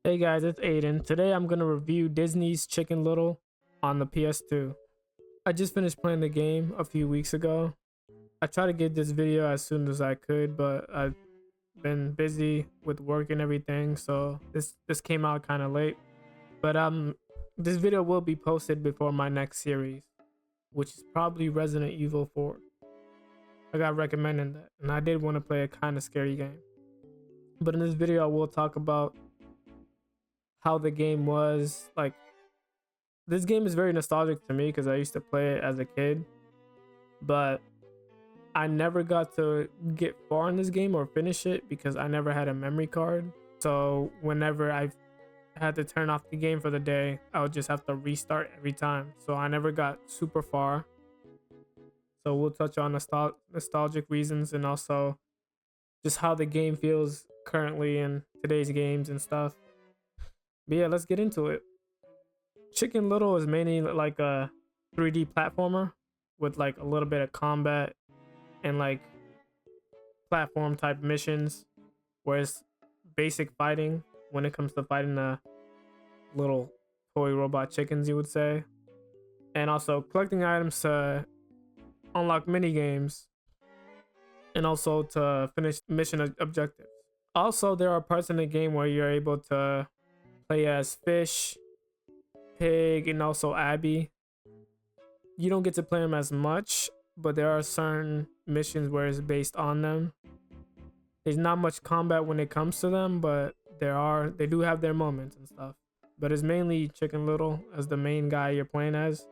Hey guys, it's Aiden. Today I'm gonna review Disney's Chicken Little on the PS2. I just finished playing the game a few weeks ago. I tried to get this video as soon as I could, but I've been busy with work and everything, so this came out kind of late. But this video will be posted before my next series, which is probably Resident Evil 4. I got recommended that, and I did want to play a kind of scary game. But in this video, I will talk about how the game was like. This game is very nostalgic to me because I used to play it as a kid, but I never got to get far in this game or finish it because I never had a memory card. So whenever I had to turn off the game for the day, I would just have to restart every time. So I never got super far. So we'll touch on nostalgic reasons and also just how the game feels currently in today's games and stuff. But yeah, let's get into it. Chicken Little is mainly like a 3D platformer with like a little bit of combat and like platform type missions, whereas basic fighting when it comes to fighting the little toy robot chickens, you would say, and also collecting items to unlock mini games and also to finish mission objectives. Also, there are parts in the game where you're able to play as Fish, Pig, and also Abby. You don't get to play them as much, but there are certain missions where it's based on them. There's not much combat when it comes to them, but they do have their moments and stuff. But it's mainly Chicken Little as the main guy you're playing as,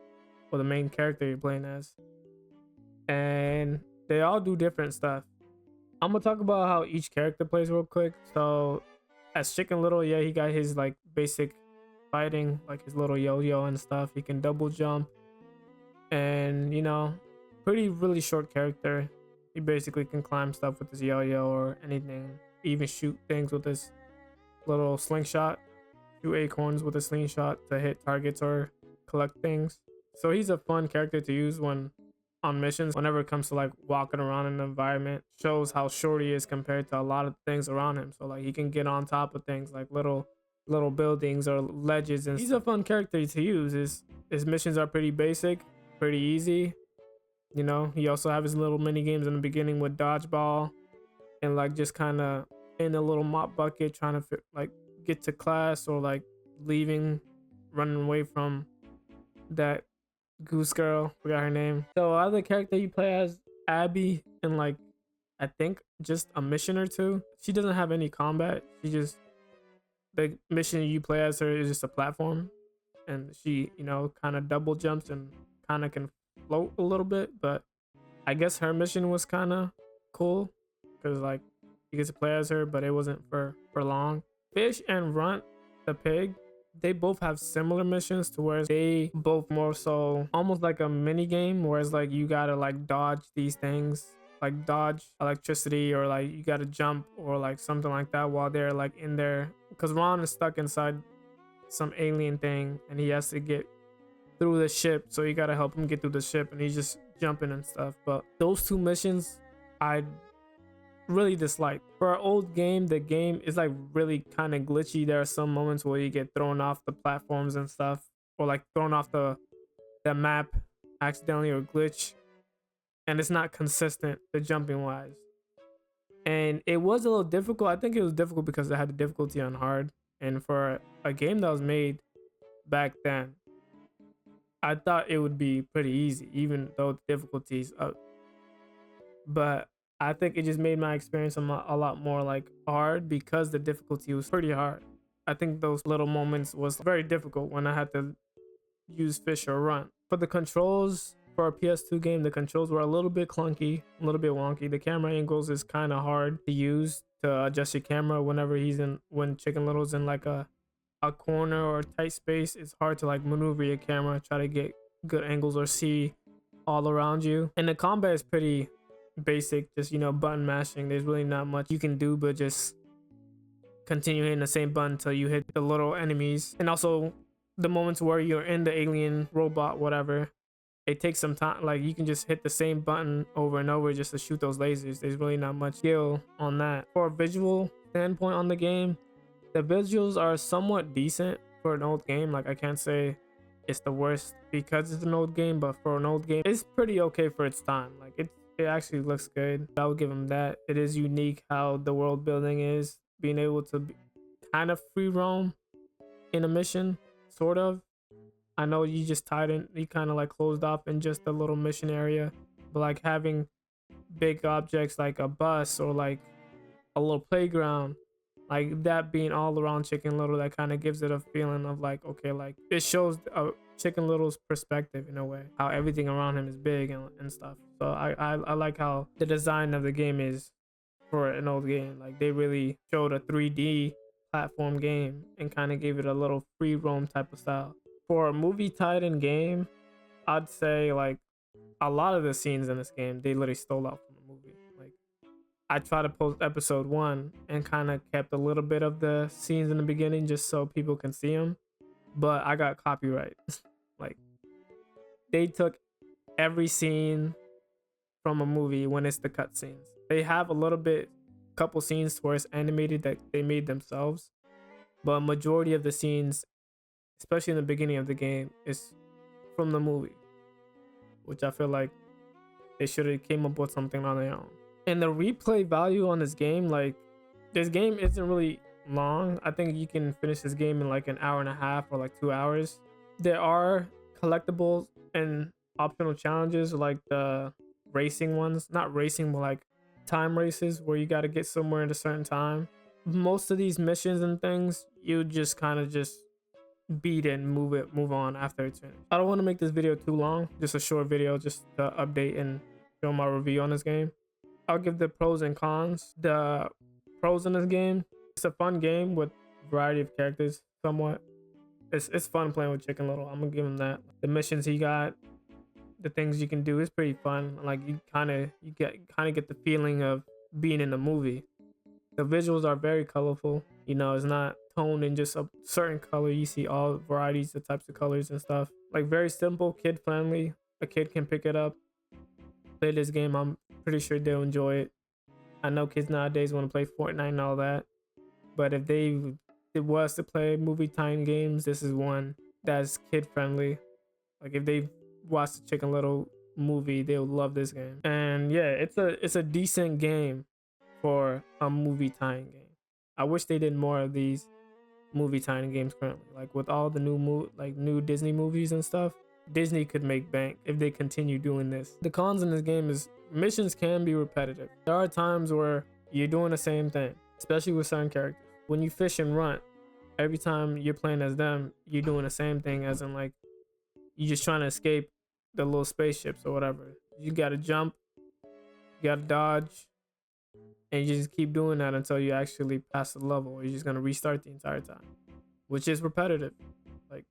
or the main character you're playing as. And they all do different stuff. I'm gonna talk about how each character plays real quick. So as Chicken Little, yeah, he got his like basic fighting, like his little yo-yo and stuff. He can double jump, and pretty really short character. He basically can climb stuff with his yo-yo or anything, even shoot things with his little slingshot, shoot acorns with a slingshot to hit targets or collect things. So he's a fun character to use when on missions. Whenever it comes to like walking around in the environment, shows how short he is compared to a lot of things around him. So like he can get on top of things like little buildings or ledges, and he's a fun character to use. His missions are pretty basic, pretty easy. He also have his little mini games in the beginning with dodgeball and like just kind of in a little mop bucket trying to like get to class or like leaving, running away from that goose girl, forgot her name. So other character you play as Abby, and like I think just a mission or two. She doesn't have any combat. She just, the mission you play as her is just a platform, and she kind of double jumps and kind of can float a little bit. But I guess her mission was kind of cool because like you get to play as her, but it wasn't for long. Fish and Runt the pig, they both have similar missions to where they both more so almost like a mini game, whereas like you gotta like dodge these things, like dodge electricity, or like you gotta jump or like something like that while they're like in there, because Ron is stuck inside some alien thing and he has to get through the ship, so you gotta help him get through the ship and he's just jumping and stuff. But those two missions I really dislike. For an old game, the game is like really kind of glitchy. There are some moments where you get thrown off the platforms and stuff, or like thrown off the map accidentally or glitch, and it's not consistent the jumping wise. And it was a little difficult. I think it was difficult because I had the difficulty on hard, and for a game that was made back then, I thought it would be pretty easy, even though the difficulty's up. But I think it just made my experience a lot more like hard because the difficulty was pretty hard. I think those little moments was very difficult when I had to use Fish or Run. For the controls, for a PS2 game, the controls were a little bit clunky, a little bit wonky. The camera angles is kind of hard to use to adjust your camera whenever when Chicken Little's in like a corner or a tight space. It's hard to like maneuver your camera, try to get good angles or see all around you. And the combat is pretty basic, just button mashing. There's really not much you can do but just continue hitting the same button until you hit the little enemies. And also the moments where you're in the alien robot, whatever, it takes some time. Like you can just hit the same button over and over just to shoot those lasers. There's really not much skill on that. For a visual standpoint on the game, The visuals are somewhat decent for an old game. Like I can't say it's the worst because it's an old game, but for an old game, it's pretty okay for its time. Like it actually looks good. I would give them that. It is unique how the world building is, being able to kind of free roam in a mission, sort of. I know you just tied in, you kind of like closed off in just a little mission area, but like having big objects like a bus or like a little playground, like that being all around Chicken Little, that kind of gives it a feeling of like, okay, like it shows Chicken Little's perspective in a way, how everything around him is big and stuff. So I like how the design of the game is for an old game. Like they really showed a 3D platform game and kind of gave it a little free roam type of style. For a movie tied in game, I'd say like a lot of the scenes in this game they literally stole out from the movie. Like I tried to post episode 1 and kind of kept a little bit of the scenes in the beginning just so people can see them, but I got copyright. Like they took every scene from a movie when it's the cutscenes. They have a little bit, couple scenes where it's animated that they made themselves, but a majority of the scenes, especially in the beginning of the game, is from the movie, which I feel like they should have came up with something on their own. And the replay value on this game, like this game isn't really long. I think you can finish this game in like an hour and a half or like 2 hours. There are collectibles and optional challenges like the racing ones, not racing, but like time races where you got to get somewhere at a certain time. Most of these missions and things, you just kind of just beat it and move on after it's finished. I don't want to make this video too long, just a short video just to update and show my review on this game. I'll give the pros and cons. The pros in this game, it's a fun game with variety of characters somewhat. It's fun playing with Chicken Little. I'm gonna give him that. The missions he got, the things you can do is pretty fun. Like you kind of get the feeling of being in the movie. The visuals are very colorful. You know, it's not toned in just a certain color. You see all varieties of types of colors and stuff. Like very simple, kid friendly. A kid can pick it up, play this game. I'm pretty sure they'll enjoy it. I know kids nowadays want to play Fortnite and all that, but if it was to play movie time games, this is one that's kid friendly. Like if they watch the Chicken Little movie, they'll love this game. And yeah, it's a decent game for a movie time game. I wish they did more of these movie time games currently. Like with all the new Disney movies and stuff, Disney could make bank if they continue doing this. The cons in this game is missions can be repetitive. There are times where you're doing the same thing, especially with certain characters. When you fish and run, every time you're playing as them, you're doing the same thing, as in like you're just trying to escape the little spaceships or whatever. You gotta jump, you gotta dodge, and you just keep doing that until you actually pass the level, or you're just gonna restart the entire time, which is repetitive. Like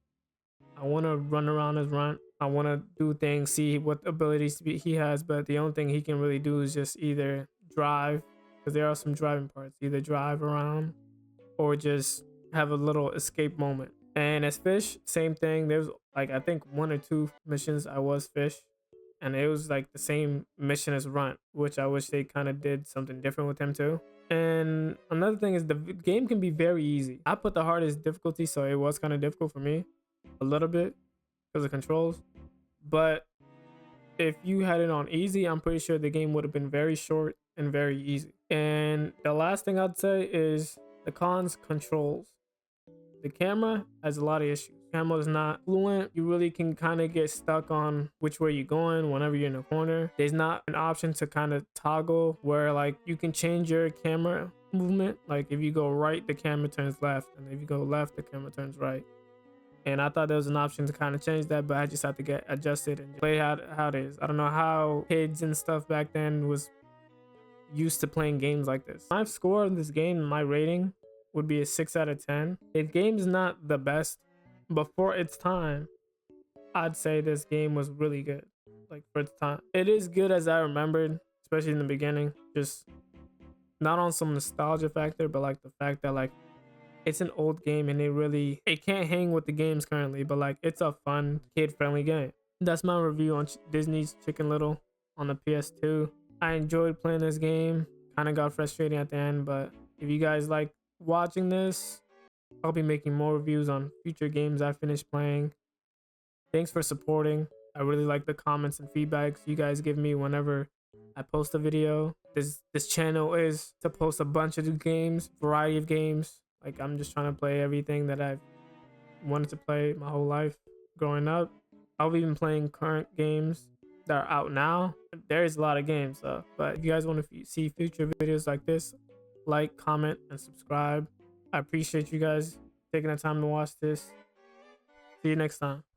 I want to run around as Runt. I want to do things, see what abilities he has, but the only thing he can really do is just either drive, because there are some driving parts, either drive around or just have a little escape moment. And as Fish, same thing. There's like I think 1 or 2 missions I was Fish, and it was like the same mission as Runt, which I wish they kind of did something different with him too. And another thing is the game can be very easy. I put the hardest difficulty, so it was kind of difficult for me a little bit because of controls. But if you had it on easy, I'm pretty sure the game would have been very short and very easy. And the last thing I'd say is the cons: controls. The camera has a lot of issues. Camera is not fluent. You really can kind of get stuck on which way you're going whenever you're in a corner. There's not an option to kind of toggle where like you can change your camera movement. Like if you go right, the camera turns left, and if you go left, the camera turns right. And I thought there was an option to kind of change that, but I just had to get adjusted and play how it is. I don't know how kids and stuff back then was used to playing games like this. My score in this game, my rating, would be a 6 out of 10. The game's not the best, but for its time, I'd say this game was really good. Like for its time, it is good as I remembered, especially in the beginning. Just not on some nostalgia factor, but like the fact that like it's an old game and it can't hang with the games currently, but like it's a fun kid-friendly game. That's my review on Disney's Chicken Little on the PS2. I enjoyed playing this game. Kind of got frustrating at the end, but if you guys like watching this, I'll be making more reviews on future games I finished playing. Thanks for supporting. I really like the comments and feedbacks you guys give me whenever I post a video. This channel is to post a bunch of games, variety of games. Like, I'm just trying to play everything that I've wanted to play my whole life growing up. I'll be even playing current games that are out now. There's a lot of games, but if you guys want to see future videos like this, like, comment, and subscribe. I appreciate you guys taking the time to watch this. See you next time.